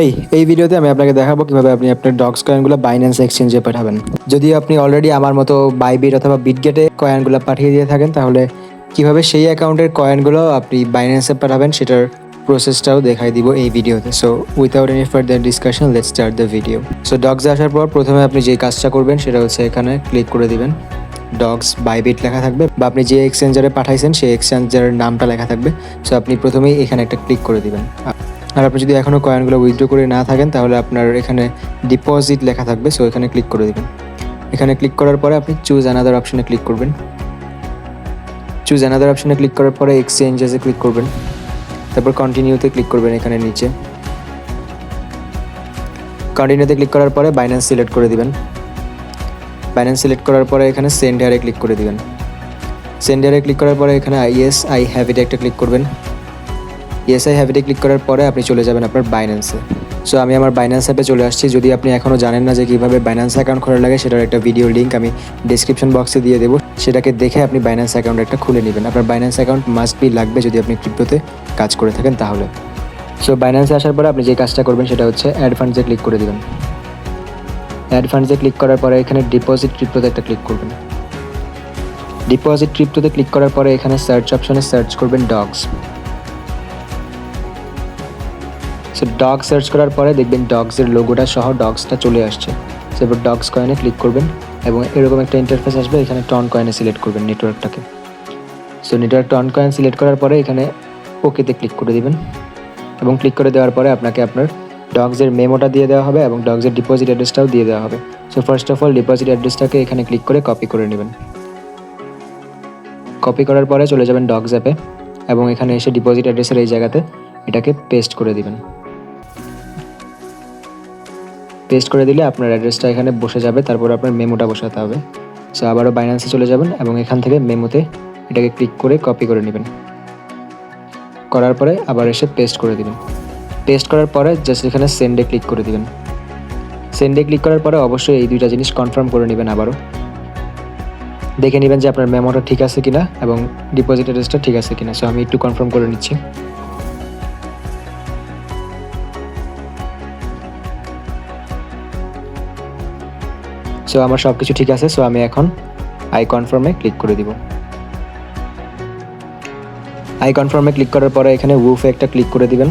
এই ভিডিওতে আমি আপনাকে দেখাবো কিভাবে আপনি আপনার ডগস কয়েনগুলো বাইন্যান্স এক্সচেঞ্জে পাঠাবেন। যদি আপনি অলরেডি আমার মতো বাইবিট অথবা বিটগেটে কয়েনগুলো পাঠিয়ে দিয়ে থাকেন, তাহলে কিভাবে সেই অ্যাকাউন্টের কয়েনগুলো আপনি বাইন্যান্সে পাঠাবেন সেটার প্রসেসটাও দেখাই দিব এই ভিডিওতে। So without any further discussion let's start the video. So ডগসে আসার পর প্রথমে আপনি যে কাজটা করবেন সেটা হচ্ছে এখানে ক্লিক করে দিবেন। ডগস বাইবিট লেখা থাকবে বা আপনি যে এক্সচেঞ্জারে পাঠাইছেন সেই এক্সচেঞ্জারের নামটা লেখা থাকবে। সো আপনি প্রথমেই এখানে একটা ক্লিক করে দিবেন। আর আপনি যদি এখনও কয়েনগুলো উইথড্র করে না থাকেন, তাহলে আপনার এখানে ডিপোজিট লেখা থাকবে। সো এখানে ক্লিক করে দেবেন। এখানে ক্লিক করার পরে আপনি চুজ অ্যানাদার অপশনে ক্লিক করবেন। চুজ অ্যানাদার অপশনে ক্লিক করার পরে এক্সচেঞ্জেসে ক্লিক করবেন, তারপর কন্টিনিউতে ক্লিক করবেন। এখানে নিচে কন্টিনিউতে ক্লিক করার পরে বাইন্যান্স সিলেক্ট করে দিবেন। বাইন্যান্স সিলেক্ট করার পরে এখানে সেন্ড হেয়ারে ক্লিক করে দিবেন। সেন্ড হেয়ারে ক্লিক করার পরে এখানে ইয়েস আই হ্যাভ ইট একটা ক্লিক করবেন। ইয়েস আই হ্যাভ ইটে ক্লিক করার পরে আপনি চলে যাবেন আপনার বাইন্যান্সে। সো আমি আমার বাইন্যান্স অ্যাপে চলে আসছি। যদি আপনি এখনও জানেন না যে কীভাবে বাইন্যান্স অ্যাকাউন্ট খোলা লাগে, সেটার একটা ভিডিও লিঙ্ক আমি ডিসক্রিপশন বক্সে দিয়ে দেবো। সেটাকে দেখে আপনি বাইন্যান্স অ্যাকাউন্ট একটা খুলে নেবেন। আপনার বাইন্যান্স অ্যাকাউন্ট মাস্ট বি লাগবে যদি আপনি ক্রিপ্টোতে কাজ করে থাকেন তাহলে। সো বাইন্যান্সে আসার পরে আপনি যে কাজটা করবেন সেটা হচ্ছে অ্যাড ফান্ডসে ক্লিক করে দেবেন। অ্যাড ফান্ডসে ক্লিক করার পরে এখানে ডিপোজিট ক্রিপ্টোতে একটা ক্লিক করবেন। ডিপোজিট ক্রিপ্টোতে ক্লিক করার পরে এখানে সার্চ অপশনে সার্চ করবেন ডগস। সো ডগ সার্চ করার পরে দেখবেন ডগসের লোগোটা সহ ডগসটা চলে আসছে। সো এবার ডগস কয়েনে ক্লিক করবেন এবং এরকম একটা ইন্টারফেস আসবে। এখানে টন কয়েনে সিলেক্ট করবেন নেটওয়ার্কটাকে। So network ton coin select করার পরে এখানে ওকেতে ক্লিক করে দিবেন এবং ক্লিক করে দেওয়ার পরে আপনাকে আপনার ডগসের মেমোটা দিয়ে দেওয়া হবে এবং ডগসের ডিপোজিট অ্যাড্রেসটাও দিয়ে দেওয়া হবে। So first of all deposit অ্যাড্রেসটাকে এখানে ক্লিক করে কপি করে নেবেন। কপি করার পরে চলে যাবেন ডগস অ্যাপে এবং এখানে এসে ডিপোজিট অ্যাড্রেসের এই জায়গাতে এটাকে পেস্ট করে দিবেন। পেস্ট করে দিলে আপনার অ্যাড্রেসটা এখানে বসে যাবে, তারপর আপনার মেমোটা বসাতে হবে। সো আবারও বাইন্যান্সে চলে যাবেন এবং এখান থেকে মেমোতে এটাকে ক্লিক করে কপি করে নেবেন। করার পরে আবার এসে পেস্ট করে দিবেন। পেস্ট করার পরে জাস্ট এখানে সেন্ডে ক্লিক করে দিবেন। সেন্ডে ক্লিক করার পরে অবশ্যই এই দুইটা জিনিস কনফার্ম করে নেবেন। আবারও দেখে নেবেন যে আপনার মেমোটা ঠিক আছে কিনা এবং ডিপোজিট অ্যাড্রেসটা ঠিক আছে কিনা। সো আমি একটু কনফার্ম করে নিচ্ছি। সো আমার সব কিছু ঠিক আছে। সো আমি এখন আই কনফার্মে ক্লিক করে দিব। আই কনফার্মে ক্লিক করার পরে এখানে উফে একটা ক্লিক করে দিবেন।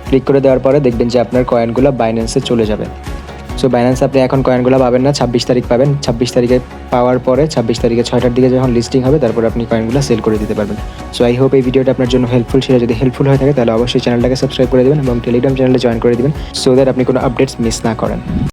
ক্লিক করে দেওয়ার পরে দেখবেন যে আপনার কয়েনগুলো বাইন্যান্সে চলে যাবে। সো বাইন্যান্সে আপনি এখন কয়েনগুলো পাবেন না, 26 তারিখ পাবেন। 26 তারিখে পাওয়ার পরে 26 তারিখে 6টার দিকে যখন লিস্টিং হবে, তারপর আপনি কয়েনগুলো সেল করে দিতে পারবেন। সো আই হোপ এই ভিডিওটা আপনার জন্য হেল্পফুল ছিল। যদি হেল্পফুল হয়ে থাকে তাহলে অবশ্যই চ্যানেলটাকে সাবস্ক্রাইব করে দেবেন এবং টেলিগ্রাম চ্যানেলে জয়েন করে দেবেন, সো দ্যাট আপনি কোনো আপডেটস মিস না করেন।